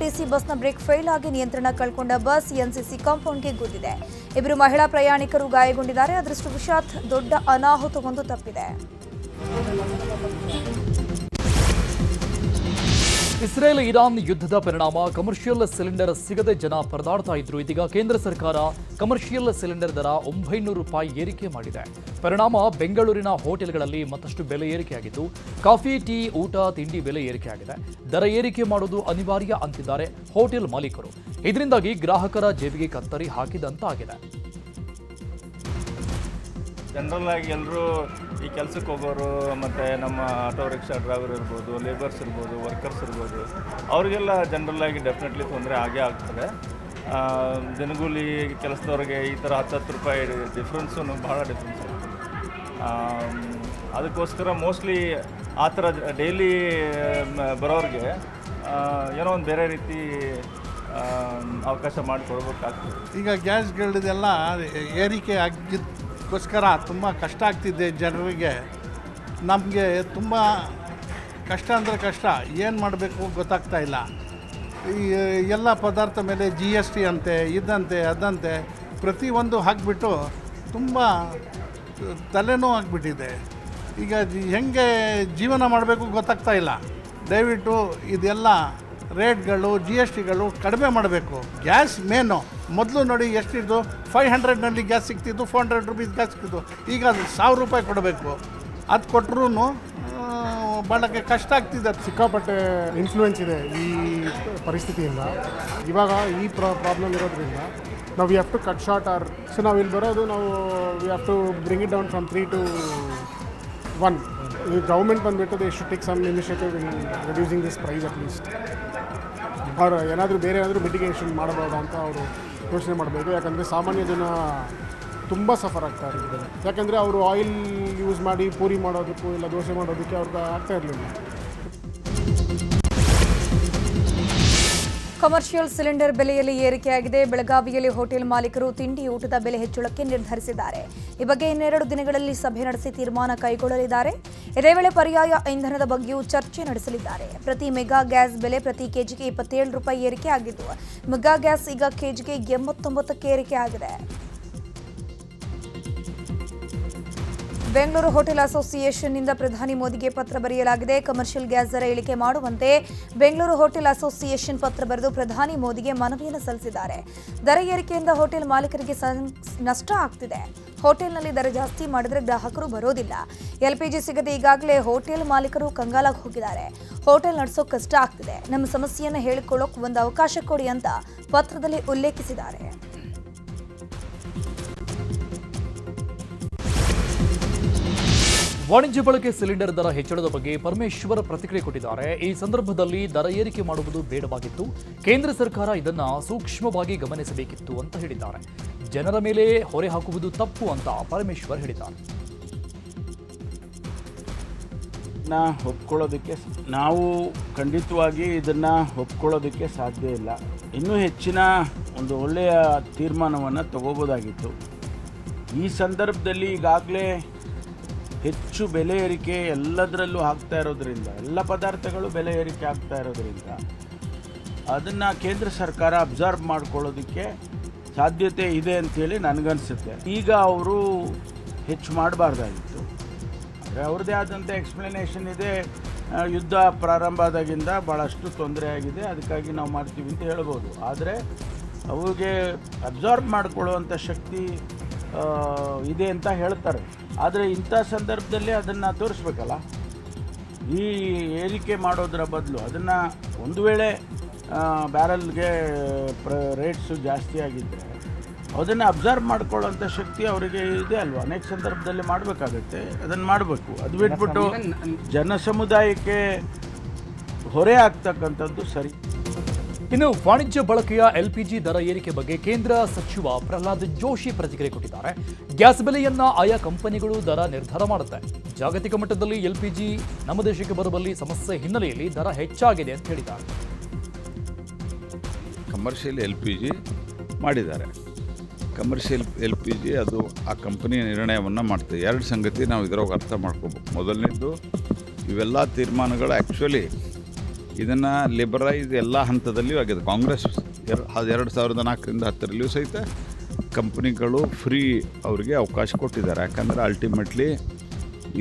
RTC ಬಸ್ನ break fail ಆಗಿ ನಿಯಂತ್ರಣ ಕಳ್ಕೊಂಡ ಬಸ್ ಎನ್ಸಿಸಿ ಕಾಂಪೌಂಡ್ಗೆ ಗುದ್ದಿದೆ. ಇಬ್ಬರು ಮಹಿಳಾ ಪ್ರಯಾಣಿಕರು ಗಾಯಗೊಂಡಿದ್ದಾರೆ. ಅದೃಷ್ಟವಶಾತ್ ದೊಡ್ಡ ಅನಾಹುತವೊಂದು ತಪ್ಪಿದೆ. ಇಸ್ರೇಲ್ ಇರಾನ್ ಯುದ್ಧದ ಪರಿಣಾಮ ಕಮರ್ಷಿಯಲ್ ಸಿಲಿಂಡರ್ ಸಿಗದೆ ಜನ ಪರದಾಡ್ತಾ ಇದ್ರು. ಇದೀಗ ಕೇಂದ್ರ ಸರ್ಕಾರ ಕಮರ್ಷಿಯಲ್ ಸಿಲಿಂಡರ್ ದರ ₹900 ಏರಿಕೆ ಮಾಡಿದೆ. ಪರಿಣಾಮ ಬೆಂಗಳೂರಿನ ಹೋಟೆಲ್ಗಳಲ್ಲಿ ಮತ್ತಷ್ಟು ಬೆಲೆ ಏರಿಕೆಯಾಗಿದ್ದು, ಕಾಫಿ, ಟೀ, ಊಟ, ತಿಂಡಿ ಬೆಲೆ ಏರಿಕೆಯಾಗಿದೆ. ದರ ಏರಿಕೆ ಮಾಡುವುದು ಅನಿವಾರ್ಯ ಅಂತಿದ್ದಾರೆ ಹೋಟೆಲ್ ಮಾಲೀಕರು. ಇದರಿಂದಾಗಿ ಗ್ರಾಹಕರ ಜೇಬಿಗೆ ಕತ್ತರಿ ಹಾಕಿದಂತಾಗಿದೆ. ಜನರಲ್ ಆಗಿ ಎಲ್ಲರೂ ಈ ಕೆಲಸಕ್ಕೆ ಹೋಗೋರು ಮತ್ತು ನಮ್ಮ ಆಟೋ ರಿಕ್ಷಾ ಡ್ರೈವರ್ ಇರ್ಬೋದು, ಲೇಬರ್ಸ್ ಇರ್ಬೋದು, ವರ್ಕರ್ಸ್ ಇರ್ಬೋದು, ಅವರಿಗೆಲ್ಲ ಜನರಲ್ ಆಗಿ ಡೆಫಿನೆಟ್ಲಿ ತೊಂದರೆ ಆಗೇ ಆಗ್ತದೆ. ಜನಗೂಲಿ ಕೆಲಸದವ್ರಿಗೆ ಈ ಥರ ₹10 ಡಿಫ್ರೆನ್ಸು ಭಾಳ ಡಿಫ್ರೆನ್ಸ್ ಆಗ್ತದೆ. ಅದಕ್ಕೋಸ್ಕರ ಮೋಸ್ಟ್ಲಿ ಆ ಥರ ಡೈಲಿ ಬರೋರಿಗೆ ಏನೋ ಒಂದು ಬೇರೆ ರೀತಿ ಅವಕಾಶ ಮಾಡಿಕೊಡ್ಬೇಕಾಗ್ತದೆ. ಈಗ ಗ್ಯಾಸ್ಗಳದೆಲ್ಲ ಏರಿಕೆ ಆಗಿದ್ದಕ್ಕೋಸ್ಕರ ತುಂಬ ಕಷ್ಟ ಆಗ್ತಿದೆ ಜನರಿಗೆ. ನಮಗೆ ತುಂಬ ಕಷ್ಟ ಅಂದರೆ ಕಷ್ಟ, ಏನು ಮಾಡಬೇಕು ಗೊತ್ತಾಗ್ತಾ ಇಲ್ಲ. ಈ ಎಲ್ಲ ಪದಾರ್ಥ ಮೇಲೆ GST ಅಂತೆ, ಇದಂತೆ ಅದಂತೆ ಪ್ರತಿಯೊಂದು ಹಾಕಿಬಿಟ್ಟು ತುಂಬ ತಲೆನೋವು ಆಗಿಬಿಟ್ಟಿದೆ. ಈಗ ಹೆಂಗೆ ಜೀವನ ಮಾಡಬೇಕು ಗೊತ್ತಾಗ್ತಾ ಇಲ್ಲ. ದಯವಿಟ್ಟು ಇದೆಲ್ಲ ರೇಟ್ಗಳು GSTಗಳು ಕಡಿಮೆ ಮಾಡಬೇಕು. ಗ್ಯಾಸ್ ಮೇನು ಮೊದಲು ನೋಡಿ ಎಷ್ಟಿದ್ದು, 500ನಲ್ಲಿ ಗ್ಯಾಸ್ ಸಿಗ್ತಿದ್ದು, ₹400 ಗ್ಯಾಸ್ ಸಿಗ್ತಿದ್ದು. ಈಗ ಅದು ₹1000 ಕೊಡಬೇಕು. ಅದು ಕೊಟ್ಟರು ಭಾಳಕ್ಕೆ ಕಷ್ಟ ಆಗ್ತಿದೆ. ಸಿಕ್ಕಾಪಟ್ಟೆ ಇನ್ಫ್ಲೂಯೆನ್ಸ್ ಇದೆ ಈ ಪರಿಸ್ಥಿತಿಯಿಂದ. ಇವಾಗ ಈ ಪ್ರಾಬ್ಲಮ್ ಇರೋದ್ರಿಂದ ನಾವು we have to cut short or so ನಾವು ಇಲ್ಲಿ ಬರೋದು ನಾವು we have to bring it down from 3 to 1. ಈ ಗೌರ್ಮೆಂಟ್ ಬಂದುಬಿಟ್ಟು they should take some initiative in reducing this price at least. ಅವರು ಏನಾದರೂ ಬೇರೆ ಏನಾದರೂ ಮಿಟಿಗೇಷನ್ ಮಾಡಬಹುದಾ ಅಂತ ಅವರು ಯೋಚನೆ ಮಾಡಬೇಕು. ಯಾಕಂದರೆ ಸಾಮಾನ್ಯ ಜನ ತುಂಬ ಸಫರ್ ಆಗ್ತಾ ಇದ್ದಾರೆ. ಯಾಕಂದರೆ ಅವರು ಆಯಿಲ್ ಯೂಸ್ ಮಾಡಿ ಪೂರಿ ಮಾಡೋದಕ್ಕೂ ಇಲ್ಲ ದೋಸೆ ಮಾಡೋದಕ್ಕೆ ಅವ್ರಿಗೆ ಆಗ್ತಾ ಇರಲಿಲ್ಲ. ಕಮರ್ಷಿಯಲ್ ಸಿಲಿಂಡರ್ ಬೆಲೆಯಲ್ಲಿ ಏರಿಕೆಯಾಗಿದೆ. ಬೆಳಗಾವಿಯಲ್ಲಿ ಹೋಟೆಲ್ ಮಾಲೀಕರು ತಿಂಡಿ ಊಟದ ಬೆಲೆ ಹೆಚ್ಚಳಕ್ಕೆ ನಿರ್ಧರಿಸಿದ್ದಾರೆ. ಈ ಬಗ್ಗೆ ಇನ್ನೆರಡು ದಿನಗಳಲ್ಲಿ ಸಭೆ ನಡೆಸಿ ತೀರ್ಮಾನ ಕೈಗೊಳ್ಳಲಿದ್ದಾರೆ. ಇದೇ ವೇಳೆ ಪರ್ಯಾಯ ಇಂಧನದ ಬಗ್ಗೆಯೂ ಚರ್ಚೆ ನಡೆಸಲಿದ್ದಾರೆ. ಪ್ರತಿ ಮೆಗಾ ಗ್ಯಾಸ್ ಬೆಲೆ ಪ್ರತಿ ಕೆಜಿಗೆ ₹27 ಏರಿಕೆ ಆಗಿದ್ದು, ಮೆಗಾ ಗ್ಯಾಸ್ ಈಗ ಕೆಜಿಗೆ 89ಕ್ಕೆ ಏರಿಕೆ ಆಗಿದೆ. ಬೆಂಗಳೂರು ಹೋಟೆಲ್ ಅಸೋಸಿಯೇಷನ್ನಿಂದ ಪ್ರಧಾನಿ ಮೋದಿಗೆ ಪತ್ರ ಬರೆಯಲಾಗಿದೆ. ಕಮರ್ಷಿಯಲ್ ಗ್ಯಾಸ್ ದರ ಇಳಿಕೆ ಮಾಡುವಂತೆ ಬೆಂಗಳೂರು ಹೋಟೆಲ್ ಅಸೋಸಿಯೇಷನ್ ಪತ್ರ ಬರೆದು ಪ್ರಧಾನಿ ಮೋದಿಗೆ ಮನವಿಯನ್ನು ಸಲ್ಲಿಸಿದ್ದಾರೆ. ದರ ಏರಿಕೆಯಿಂದ ಹೋಟೆಲ್ ಮಾಲೀಕರಿಗೆ ನಷ್ಟ ಆಗ್ತಿದೆ. ಹೋಟೆಲ್ನಲ್ಲಿ ದರ ಜಾಸ್ತಿ ಮಾಡಿದ್ರೆ ಗ್ರಾಹಕರು ಬರೋದಿಲ್ಲ. LPG ಸಿಗದೆ ಈಗಾಗಲೇ ಹೋಟೆಲ್ ಮಾಲೀಕರು ಕಂಗಾಲಾಗಿ ಹೋಗಿದ್ದಾರೆ. ಹೋಟೆಲ್ ನಡೆಸೋಕೆ ಕಷ್ಟ ಆಗ್ತಿದೆ. ನಮ್ಮ ಸಮಸ್ಯೆಯನ್ನು ಹೇಳಿಕೊಳ್ಳೋಕೆ ಒಂದು ಅವಕಾಶ ಕೊಡಿ ಅಂತ ಪತ್ರದಲ್ಲಿ ಉಲ್ಲೇಖಿಸಿದ್ದಾರೆ. ವಾಣಿಜ್ಯ ಬಳಕೆ ಸಿಲಿಂಡರ್ ದರ ಹೆಚ್ಚಳದ ಬಗ್ಗೆ ಪರಮೇಶ್ವರ್ ಪ್ರತಿಕ್ರಿಯೆ ಕೊಟ್ಟಿದ್ದಾರೆ. ಈ ಸಂದರ್ಭದಲ್ಲಿ ದರ ಏರಿಕೆ ಮಾಡುವುದು ಬೇಡವಾಗಿತ್ತು, ಕೇಂದ್ರ ಸರ್ಕಾರ ಇದನ್ನ ಸೂಕ್ಷ್ಮವಾಗಿ ಗಮನಿಸಬೇಕಿತ್ತು ಅಂತ ಹೇಳಿದ್ದಾರೆ. ಜನರ ಮೇಲೆ ಹೊರೆ ಹಾಕುವುದು ತಪ್ಪು ಅಂತ ಪರಮೇಶ್ವರ್ ಹೇಳಿದ್ದಾರೆ. ನಾವು ಖಂಡಿತವಾಗಿ ಇದನ್ನು ಒಪ್ಕೊಳ್ಳೋದಕ್ಕೆ ಸಾಧ್ಯ ಇಲ್ಲ. ಇನ್ನೂ ಹೆಚ್ಚಿನ ಒಂದು ಒಳ್ಳೆಯ ತೀರ್ಮಾನವನ್ನು ತಗೋಬೋದಾಗಿತ್ತು. ಈ ಸಂದರ್ಭದಲ್ಲಿ ಈಗಾಗಲೇ ಹೆಚ್ಚು ಬೆಲೆ ಏರಿಕೆ ಎಲ್ಲದರಲ್ಲೂ ಆಗ್ತಾ ಇರೋದ್ರಿಂದ, ಎಲ್ಲ ಪದಾರ್ಥಗಳು ಬೆಲೆ ಏರಿಕೆ ಆಗ್ತಾ ಇರೋದ್ರಿಂದ ಅದನ್ನು ಕೇಂದ್ರ ಸರ್ಕಾರ ಅಬ್ಸರ್ವ್ ಮಾಡ್ಕೊಳ್ಳೋದಕ್ಕೆ ಸಾಧ್ಯತೆ ಇದೆ ಅಂಥೇಳಿ ನನಗನ್ಸುತ್ತೆ. ಈಗ ಅವರು ಹೆಚ್ಚು ಮಾಡಬಾರ್ದಾಗಿತ್ತು. ಆದರೆ ಅವ್ರದ್ದೇ ಆದಂಥ ಎಕ್ಸ್ಪ್ಲನೇಷನ್ ಇದೆ. ಯುದ್ಧ ಪ್ರಾರಂಭ ಆದಾಗಿಂದ ಭಾಳಷ್ಟು ತೊಂದರೆ ಆಗಿದೆ, ಅದಕ್ಕಾಗಿ ನಾವು ಮಾಡ್ತೀವಿ ಅಂತ ಹೇಳ್ಬೋದು. ಆದರೆ ಅವ್ರಿಗೆ ಅಬ್ಸರ್ವ್ ಮಾಡಿಕೊಳ್ಳುವಂಥ ಶಕ್ತಿ ಇದೆ ಅಂತ ಹೇಳ್ತಾರೆ. ಆದರೆ ಇಂಥ ಸಂದರ್ಭದಲ್ಲಿ ಅದನ್ನು ತೋರಿಸ್ಬೇಕಲ್ಲ. ಈ ಏರಿಕೆ ಮಾಡೋದರ ಬದಲು ಅದನ್ನು ಒಂದು ವೇಳೆ ಬ್ಯಾರಲ್ಗೆ ರೇಟ್ಸು ಜಾಸ್ತಿ ಆಗಿದ್ದರೆ ಅದನ್ನು ಅಬ್ಸರ್ವ್ ಮಾಡ್ಕೊಳ್ಳೋಂಥ ಶಕ್ತಿ ಅವರಿಗೆ ಇದೆ ಅಲ್ವಾ. ಅನೇಕ ಸಂದರ್ಭದಲ್ಲಿ ಮಾಡಬೇಕಾಗತ್ತೆ, ಅದನ್ನು ಮಾಡಬೇಕು. ಅದು ಬಿಟ್ಬಿಟ್ಟು ಜನ ಸಮುದಾಯಕ್ಕೆ ಹೊರೆ ಆಗ್ತಕ್ಕಂಥದ್ದು ಸರಿ. ಇನ್ನು ವಾಣಿಜ್ಯ ಬಳಕೆಯ LPG ದರ ಏರಿಕೆ ಬಗ್ಗೆ ಕೇಂದ್ರ ಸಚಿವ ಪ್ರಹ್ಲಾದ್ ಜೋಶಿ ಪ್ರತಿಕ್ರಿಯೆ ಕೊಟ್ಟಿದ್ದಾರೆ. ಗ್ಯಾಸ್ ಬೆಲೆಯನ್ನ ಆಯಾ ಕಂಪನಿಗಳು ದರ ನಿರ್ಧಾರ ಮಾಡುತ್ತೆ. ಜಾಗತಿಕ ಮಟ್ಟದಲ್ಲಿ LPG ನಮ್ಮ ದೇಶಕ್ಕೆ ಬರುವಲ್ಲಿ ಸಮಸ್ಯೆ ಹಿನ್ನೆಲೆಯಲ್ಲಿ ದರ ಹೆಚ್ಚಾಗಿದೆ ಅಂತ ಹೇಳಿದ್ದಾರೆ. ಕಮರ್ಷಿಯಲ್ LPG ಮಾಡಿದ್ದಾರೆ. ಕಮರ್ಷಿಯಲ್ LPG ಅದು ಆ ಕಂಪನಿಯ ನಿರ್ಣಯವನ್ನು ಮಾಡ್ತದೆ. ಎರಡು ಸಂಗತಿ ನಾವು ಇದರೊಳಗೆ ಅರ್ಥ ಮಾಡ್ಕೋಬೇಕು. ಮೊದಲನೇದು, ಇವೆಲ್ಲ ತೀರ್ಮಾನಗಳು ಆ್ಯಕ್ಚುಲಿ ಇದನ್ನು ಲಿಬರೈಸ್ ಎಲ್ಲ ಹಂತದಲ್ಲಿಯೂ ಆಗಿದೆ. ಕಾಂಗ್ರೆಸ್ 2004ರಿಂದ 10ರಲ್ಲಿಯೂ ಸಹಿತ ಕಂಪ್ನಿಗಳು ಫ್ರೀ ಅವರಿಗೆ ಅವಕಾಶ ಕೊಟ್ಟಿದ್ದಾರೆ. ಯಾಕಂದರೆ ಅಲ್ಟಿಮೇಟ್ಲಿ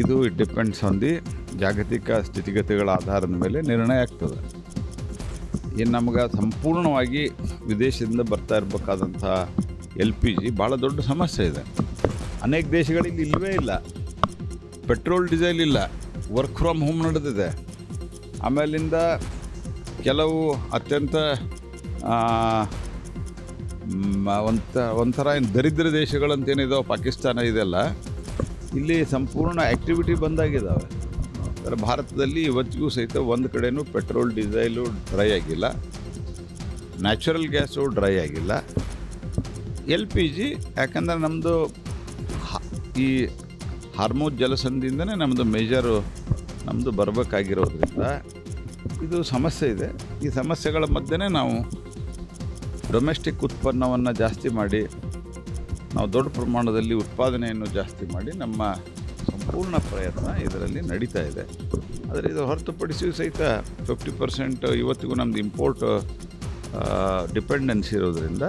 ಇದು ಇಟ್ ಡಿಪೆಂಡ್ಸ್ ಆನ್ ದಿ ಜಾಗತಿಕ ಸ್ಥಿತಿಗತಿಗಳ ಆಧಾರದ ಮೇಲೆ ನಿರ್ಣಯ ಆಗ್ತದೆ. ಇನ್ನು ನಮ್ಗೆ ಸಂಪೂರ್ಣವಾಗಿ ವಿದೇಶದಿಂದ ಬರ್ತಾ ಇರಬೇಕಾದಂಥ LPG ಭಾಳ ದೊಡ್ಡ ಸಮಸ್ಯೆ ಇದೆ. ಅನೇಕ ದೇಶಗಳಲ್ಲಿ ಇಲ್ಲವೇ ಇಲ್ಲ, ಪೆಟ್ರೋಲ್ ಡೀಸೆಲ್ ಇಲ್ಲ, ವರ್ಕ್ ಫ್ರಮ್ ಹೋಮ್ ನಡೆದಿದೆ. ಆಮೇಲಿಂದ ಕೆಲವು ಅತ್ಯಂತ ಒಂಥರ ಏನು ದರಿದ್ರ ದೇಶಗಳಂತೇನಿದಾವೆ, ಪಾಕಿಸ್ತಾನ ಇದೆಲ್ಲ, ಇಲ್ಲಿ ಸಂಪೂರ್ಣ ಆ್ಯಕ್ಟಿವಿಟಿ ಬಂದಾಗಿದ್ದಾವೆ. ಆದರೆ ಭಾರತದಲ್ಲಿ ಇವತ್ತಿಗೂ ಸಹಿತ ಒಂದು ಕಡೆಯೂ ಪೆಟ್ರೋಲ್ ಡೀಸೆಲು ಡ್ರೈ ಆಗಿಲ್ಲ, ನ್ಯಾಚುರಲ್ ಗ್ಯಾಸು ಡ್ರೈ ಆಗಿಲ್ಲ. LPG ಯಾಕಂದರೆ ನಮ್ಮದು ಈ ಹಾರ್ಮೋಜ್ ಜಲಸಂಧಿಯಿಂದನೇ ನಮ್ಮದು ಮೇಜರು ನಮ್ಮದು ಬರಬೇಕಾಗಿರೋದ್ರಿಂದ ಇದು ಸಮಸ್ಯೆ ಇದೆ. ಈ ಸಮಸ್ಯೆಗಳ ಮಧ್ಯೆ ನಾವು ಡೊಮೆಸ್ಟಿಕ್ ಉತ್ಪನ್ನವನ್ನು ಜಾಸ್ತಿ ಮಾಡಿ, ನಾವು ದೊಡ್ಡ ಪ್ರಮಾಣದಲ್ಲಿ ಉತ್ಪಾದನೆಯನ್ನು ಜಾಸ್ತಿ ಮಾಡಿ ನಮ್ಮ ಸಂಪೂರ್ಣ ಪ್ರಯತ್ನ ಇದರಲ್ಲಿ ನಡೀತಾ ಇದೆ. ಆದರೆ ಇದು ಹೊರತುಪಡಿಸಿ ಸಹಿತ 50% ಇವತ್ತಿಗೂ ನಮ್ಮದು ಇಂಪೋರ್ಟ್ ಡಿಪೆಂಡೆನ್ಸಿ ಇರೋದರಿಂದ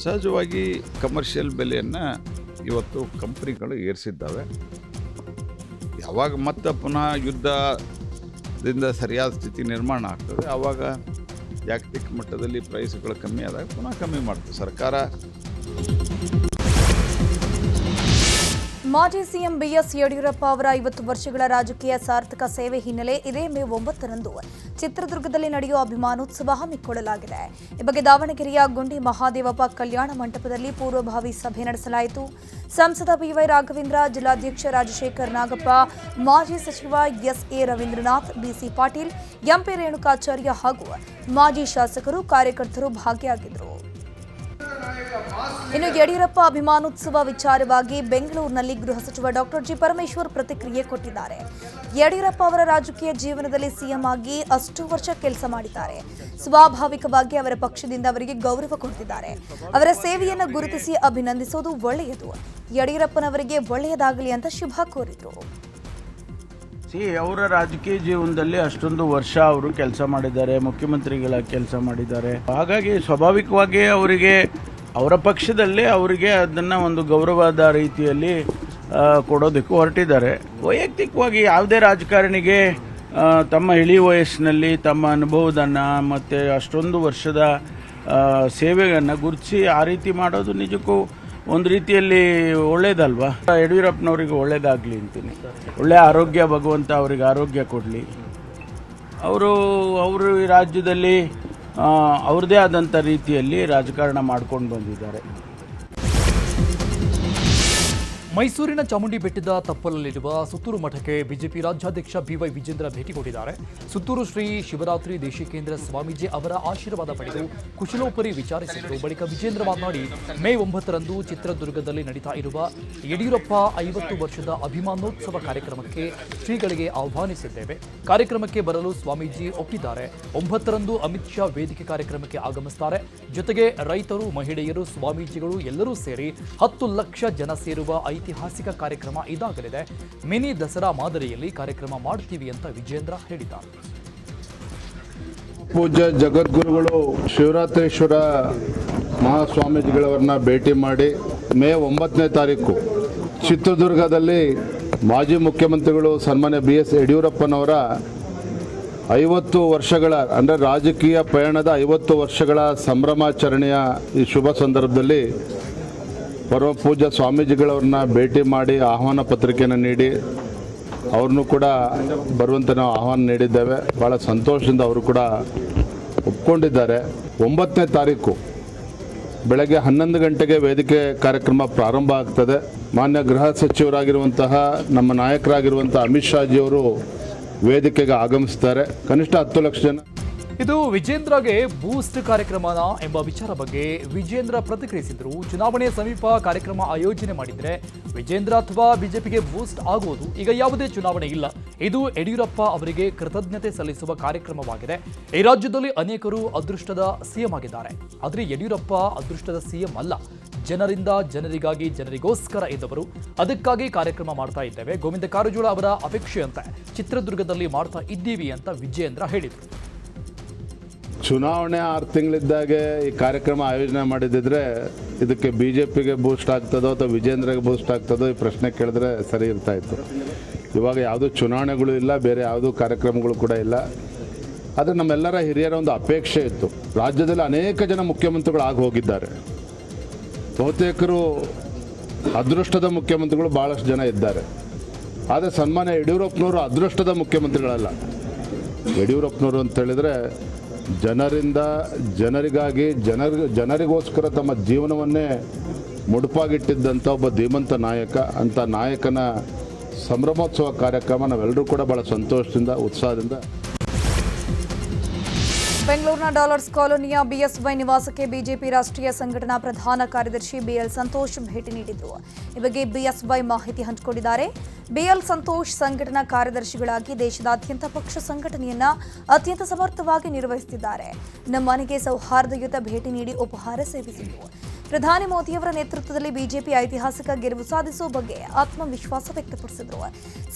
ಸಹಜವಾಗಿ ಕಮರ್ಷಿಯಲ್ ಬೆಲೆಯನ್ನು ಇವತ್ತು ಕಂಪ್ನಿಗಳು ಏರಿಸಿದ್ದಾವೆ. ಯಾವಾಗ ಮತ್ತೆ ಪುನಃ ಯುದ್ಧದಿಂದ ಸರಿಯಾದ ಸ್ಥಿತಿ ನಿರ್ಮಾಣ ಆಗ್ತದೆ, ಆವಾಗ ಜಾಗತಿಕ ಮಟ್ಟದಲ್ಲಿ ಪ್ರೈಸ್ಗಳು ಕಮ್ಮಿ ಆದಾಗ ಪುನಃ ಕಮ್ಮಿ ಮಾಡ್ತದೆ ಸರ್ಕಾರ. ಮಾಜಿ ಸಿಎಂ BS ಯಡಿಯೂರಪ್ಪ ಅವರ 50 ವರ್ಷಗಳ ರಾಜಕೀಯ ಸಾರ್ಥಕ ಸೇವೆ ಹಿನ್ನೆಲೆ ಇದೇ ಮೇ 9ರಂದು ಚಿತ್ರದುರ್ಗದಲ್ಲಿ ನಡೆಯುವ ಅಭಿಮಾನೋತ್ಸವ ಹಮ್ಮಿಕೊಳ್ಳಲಾಗಿದೆ. ಈ ಬಗ್ಗೆ ದಾವಣಗೆರೆಯ ಗುಂಡಿ ಮಹಾದೇವಪ್ಪ ಕಲ್ಯಾಣ ಮಂಟಪದಲ್ಲಿ ಪೂರ್ವಭಾವಿ ಸಭೆ ನಡೆಸಲಾಯಿತು. ಸಂಸದ BY ರಾಘವೇಂದ್ರ, ಜಿಲ್ಲಾಧ್ಯಕ್ಷ ರಾಜಶೇಖರ್ ನಾಗಪ್ಪ, ಮಾಜಿ ಸಚಿವ SA Ravindranath, BC Patil, MP Renukacharya ಹಾಗೂ ಮಾಜಿ ಶಾಸಕರು, ಕಾರ್ಯಕರ್ತರು ಭಾಗಿಯಾಗಿದ್ದರು. ಇನ್ನು ಯಡಿಯೂರಪ್ಪ ಅಭಿಮಾನೋತ್ಸವ ವಿಚಾರವಾಗಿ ಬೆಂಗಳೂರಿನಲ್ಲಿ ಗೃಹ ಸಚಿವ ಡಾಕ್ಟರ್ ಜಿ ಪರಮೇಶ್ವರ್ ಪ್ರತಿಕ್ರಿಯೆ ಕೊಟ್ಟಿದ್ದಾರೆ. ಯಡಿಯೂರಪ್ಪ ಅವರ ರಾಜಕೀಯ ಜೀವನದಲ್ಲಿ ಸಿಎಂ ಆಗಿ ಅಷ್ಟು ವರ್ಷ ಕೆಲಸ ಮಾಡಿದ್ದಾರೆ. ಸ್ವಾಭಾವಿಕವಾಗಿ ಅವರ ಪಕ್ಷದಿಂದ ಅವರಿಗೆ ಗೌರವ ಕೊಡ್ತಿದ್ದಾರೆ. ಅವರ ಸೇವೆಯನ್ನು ಗುರುತಿಸಿ ಅಭಿನಂದಿಸೋದು ಒಳ್ಳೆಯದು. ಯಡಿಯೂರಪ್ಪನವರಿಗೆ ಒಳ್ಳೆಯದಾಗಲಿ ಅಂತ ಶುಭ ಕೋರಿದರು. ಅವರ ರಾಜಕೀಯ ಜೀವನದಲ್ಲಿ ಅಷ್ಟೊಂದು ವರ್ಷ ಅವರು ಕೆಲಸ ಮಾಡಿದ್ದಾರೆ, ಮುಖ್ಯಮಂತ್ರಿಗಳ ಕೆಲಸ ಮಾಡಿದ್ದಾರೆ. ಹಾಗಾಗಿ ಸ್ವಾಭಾವಿಕವಾಗಿ ಅವರಿಗೆ ಅವರ ಪಕ್ಷದಲ್ಲೇ ಅವರಿಗೆ ಅದನ್ನು ಒಂದು ಗೌರವದ ರೀತಿಯಲ್ಲಿ ಕೊಡೋದಕ್ಕೆ ಹೊರಟಿದ್ದಾರೆ. ವೈಯಕ್ತಿಕವಾಗಿ ಯಾವುದೇ ರಾಜಕಾರಣಿಗೆ ತಮ್ಮ ಇಳಿ ವಯಸ್ಸಿನಲ್ಲಿ ತಮ್ಮ ಅನುಭವದನ್ನು ಮತ್ತು ಅಷ್ಟೊಂದು ವರ್ಷದ ಸೇವೆಯನ್ನು ಗುರುತಿಸಿ ಆ ರೀತಿ ಮಾಡೋದು ನಿಜಕ್ಕೂ ಒಂದು ರೀತಿಯಲ್ಲಿ ಒಳ್ಳೇದಲ್ವಾ. ಯಡಿಯೂರಪ್ಪನವರಿಗೆ ಒಳ್ಳೇದಾಗಲಿ ಅಂತೀನಿ. ಒಳ್ಳೆಯ ಆರೋಗ್ಯ ಭಗವಂತ ಅವರಿಗೆ ಆರೋಗ್ಯ ಕೊಡಲಿ. ಅವರು ಈ ರಾಜ್ಯದಲ್ಲಿ ಅವ್ರದ್ದೇ ಆದಂಥ ರೀತಿಯಲ್ಲಿ ರಾಜಕಾರಣ ಮಾಡ್ಕೊಂಡು ಬಂದಿದ್ದಾರೆ. ಮೈಸೂರಿನ ಚಾಮುಂಡಿ ಬೆಟ್ಟದ ತಪ್ಪಲಲ್ಲಿರುವ ಸುತ್ತೂರು ಮಠಕ್ಕೆ ಬಿಜೆಪಿ ರಾಜ್ಯಾಧ್ಯಕ್ಷ BY ವಿಜೇಂದ್ರ ಭೇಟಿ ಕೊಟ್ಟಿದ್ದಾರೆ. ಸುತ್ತೂರು ಶ್ರೀ ಶಿವರಾತ್ರಿ ದೇಶಿಕೇಂದ್ರ ಸ್ವಾಮೀಜಿ ಅವರ ಆಶೀರ್ವಾದ ಪಡೆದು ಕುಶಲೋಪರಿ ವಿಚಾರಿಸಿದರು. ಬಳಿಕ ವಿಜೇಂದ್ರ ಮಾತನಾಡಿ, ಮೇ 9ರಂದು ಚಿತ್ರದುರ್ಗದಲ್ಲಿ ನಡೀತಾ ಇರುವ ಯಡಿಯೂರಪ್ಪ 50 ವರ್ಷದ ಅಭಿಮಾನೋತ್ಸವ ಕಾರ್ಯಕ್ರಮಕ್ಕೆ ಶ್ರೀಗಳಿಗೆ ಆಹ್ವಾನಿಸಿದ್ದೇವೆ. ಕಾರ್ಯಕ್ರಮಕ್ಕೆ ಬರಲು ಸ್ವಾಮೀಜಿ ಒಪ್ಪಿದ್ದಾರೆ. 9ರಂದು ಅಮಿತ್ ಶಾ ವೇದಿಕೆ ಕಾರ್ಯಕ್ರಮಕ್ಕೆ ಆಗಮಿಸುತ್ತಾರೆ. ಜೊತೆಗೆ ರೈತರು, ಮಹಿಳೆಯರು, ಸ್ವಾಮೀಜಿಗಳು ಎಲ್ಲರೂ ಸೇರಿ 10 ಲಕ್ಷ ಜನ ಸೇರುವ ಐತಿಹಾಸಿಕ ಕಾರ್ಯಕ್ರಮ ಇದಾಗಲಿದೆ. ಮಿನಿ ದಸರಾ ಮಾದರಿಯಲ್ಲಿ ಕಾರ್ಯಕ್ರಮ ಮಾಡ್ತೀವಿ ಅಂತ ವಿಜೇಂದ್ರ ಹೇಳಿದ್ದಾರೆ. ಪೂಜ್ಯ ಜಗದ್ಗುರುಗಳು ಶಿವರಾತ್ರೀಶ್ವರ ಮಹಾಸ್ವಾಮೀಜಿಗಳವರನ್ನ ಭೇಟಿ ಮಾಡಿ ಮೇ 9ನೇ ತಾರೀಕು ಚಿತ್ರದುರ್ಗದಲ್ಲಿ ಮಾಜಿ ಮುಖ್ಯಮಂತ್ರಿಗಳು ಸನ್ಮಾನ್ಯ BS ಯಡಿಯೂರಪ್ಪನವರ 50 ವರ್ಷಗಳ ಅಂದರೆ ರಾಜಕೀಯ ಪಯಣದ 50 ವರ್ಷಗಳ ಸಂಭ್ರಮಾಚರಣೆಯ ಈ ಶುಭ ಸಂದರ್ಭದಲ್ಲಿ ಪರಮ ಪೂಜ್ಯ ಸ್ವಾಮೀಜಿಗಳವ್ರನ್ನ ಭೇಟಿ ಮಾಡಿ ಆಹ್ವಾನ ಪತ್ರಿಕೆಯನ್ನು ನೀಡಿ ಅವ್ರನ್ನೂ ಕೂಡ ಬರುವಂತೆ ನಾವು ಆಹ್ವಾನ ನೀಡಿದ್ದೇವೆ. ಭಾಳ ಸಂತೋಷದಿಂದ ಅವರು ಕೂಡ ಒಪ್ಕೊಂಡಿದ್ದಾರೆ. 9ನೇ ತಾರೀಕು ಬೆಳಗ್ಗೆ 11 ಗಂಟೆಗೆ ವೇದಿಕೆ ಕಾರ್ಯಕ್ರಮ ಪ್ರಾರಂಭ ಆಗ್ತದೆ. ಮಾನ್ಯ ಗೃಹ ಸಚಿವರಾಗಿರುವಂತಹ ನಮ್ಮ ನಾಯಕರಾಗಿರುವಂಥ ಅಮಿತ್ ಶಾಜಿಯವರು ವೇದಿಕೆಗೆ ಆಗಮಿಸ್ತಾರೆ. ಕನಿಷ್ಠ 10 ಲಕ್ಷ ಜನ. ಇದು ವಿಜೇಂದ್ರಗೆ ಬೂಸ್ಟ್ ಕಾರ್ಯಕ್ರಮನ ಎಂಬ ವಿಚಾರ ಬಗ್ಗೆ ವಿಜೇಂದ್ರ ಪ್ರತಿಕ್ರಿಯಿಸಿದರು. ಚುನಾವಣೆ ಸಮೀಪ ಕಾರ್ಯಕ್ರಮ ಆಯೋಜನೆ ಮಾಡಿದ್ರೆ ವಿಜೇಂದ್ರ ಅಥವಾ ಬಿಜೆಪಿಗೆ ಬೂಸ್ಟ್ ಆಗುವುದು. ಈಗ ಯಾವುದೇ ಚುನಾವಣೆ ಇಲ್ಲ. ಇದು ಯಡಿಯೂರಪ್ಪ ಅವರಿಗೆ ಕೃತಜ್ಞತೆ ಸಲ್ಲಿಸುವ ಕಾರ್ಯಕ್ರಮವಾಗಿದೆ. ಈ ರಾಜ್ಯದಲ್ಲಿ ಅನೇಕರು ಅದೃಷ್ಟದ ಸಿಎಂ ಆಗಿದ್ದಾರೆ. ಆದರೆ ಯಡಿಯೂರಪ್ಪ ಅದೃಷ್ಟದ ಸಿಎಂ ಅಲ್ಲ. ಜನರಿಂದ, ಜನರಿಗಾಗಿ, ಜನರಿಗೋಸ್ಕರ ಇದ್ದವರು. ಅದಕ್ಕಾಗಿ ಕಾರ್ಯಕ್ರಮ ಮಾಡ್ತಾ ಇದ್ದೇವೆ. ಗೋವಿಂದ ಕಾರಜೋಳ ಅವರ ಅಪೇಕ್ಷೆಯಂತೆ ಚಿತ್ರದುರ್ಗದಲ್ಲಿ ಮಾಡ್ತಾ ಇದ್ದೀವಿ ಅಂತ ವಿಜೇಂದ್ರ ಹೇಳಿದರು. ಚುನಾವಣೆ 6 ತಿಂಗಳಿದ್ದಾಗೆ ಈ ಕಾರ್ಯಕ್ರಮ ಆಯೋಜನೆ ಮಾಡಿದ್ದಿದ್ರೆ ಇದಕ್ಕೆ BJPಗೆ ಬೂಸ್ಟ್ ಆಗ್ತದೋ ಅಥವಾ ವಿಜೇಂದ್ರಗೆ ಬೂಸ್ಟ್ ಆಗ್ತದೋ ಈ ಪ್ರಶ್ನೆ ಕೇಳಿದ್ರೆ ಸರಿ ಇರ್ತಾ ಇತ್ತು. ಇವಾಗ ಯಾವುದೂ ಚುನಾವಣೆಗಳು ಇಲ್ಲ, ಬೇರೆ ಯಾವುದೂ ಕಾರ್ಯಕ್ರಮಗಳು ಕೂಡ ಇಲ್ಲ. ಆದರೆ ನಮ್ಮೆಲ್ಲರ ಹಿರಿಯರ ಒಂದು ಅಪೇಕ್ಷೆ ಇತ್ತು. ರಾಜ್ಯದಲ್ಲಿ ಅನೇಕ ಜನ ಮುಖ್ಯಮಂತ್ರಿಗಳು ಆಗಿ ಹೋಗಿದ್ದಾರೆ. ಬಹುತೇಕರು ಅದೃಷ್ಟದ ಮುಖ್ಯಮಂತ್ರಿಗಳು ಭಾಳಷ್ಟು ಜನ ಇದ್ದಾರೆ. ಆದರೆ ಸನ್ಮಾನ್ಯ ಯಡಿಯೂರಪ್ಪನವರು ಅದೃಷ್ಟದ ಮುಖ್ಯಮಂತ್ರಿಗಳಲ್ಲ. ಯಡಿಯೂರಪ್ಪನವರು ಅಂತ ಹೇಳಿದರೆ ಜನರಿಂದ ಜನರಿಗಾಗಿ ಜನರಿಗೋಸ್ಕರ ತಮ್ಮ ಜೀವನವನ್ನೇ ಮುಡುಪಾಗಿಟ್ಟಿದ್ದಂಥ ಒಬ್ಬ ಧೀಮಂತ ನಾಯಕ. ಅಂಥ ನಾಯಕನ ಸಂಭ್ರಮೋತ್ಸವ ಕಾರ್ಯಕ್ರಮ ನಾವೆಲ್ಲರೂ ಕೂಡ ಭಾಳ ಸಂತೋಷದಿಂದ ಉತ್ಸಾಹದಿಂದ. ಬೆಂಗಳೂರಿನ ಡಾಲರ್ಸ್ ಕಾಲೋನಿಯ BSY ನಿವಾಸಕ್ಕೆ ಬಿಜೆಪಿ ರಾಷ್ಟ್ರೀಯ ಸಂಘಟನಾ ಪ್ರಧಾನ ಕಾರ್ಯದರ್ಶಿ BL ಸಂತೋಷ್ ಭೇಟಿ ನೀಡಿದ್ರು. ಈ ಬಗ್ಗೆ BSY ಮಾಹಿತಿ ಹಂಚಿಕೊಂಡಿದ್ದಾರೆ. BL ಸಂತೋಷ್ ಸಂಘಟನಾ ಕಾರ್ಯದರ್ಶಿಗಳಾಗಿ ದೇಶದಾದ್ಯಂತ ಪಕ್ಷ ಸಂಘಟನೆಯನ್ನ ಅತ್ಯಂತ ಸಮರ್ಥವಾಗಿ ನಿರ್ವಹಿಸುತ್ತಿದ್ದಾರೆ. ನಮ್ಮ ಮನೆಗೆ ಸೌಹಾರ್ದಯುತ ಭೇಟಿ ನೀಡಿ ಉಪಹಾರ ಸೇವಿಸಿದ್ರು. ಪ್ರಧಾನಿ ಮೋದಿಯವರ ನೇತೃತ್ವದಲ್ಲಿ ಬಿಜೆಪಿ ಐತಿಹಾಸಿಕ ಗೆಲುವು ಸಾಧಿಸುವ ಬಗ್ಗೆ ಆತ್ಮವಿಶ್ವಾಸ ವ್ಯಕ್ತಪಡಿಸಿದರು.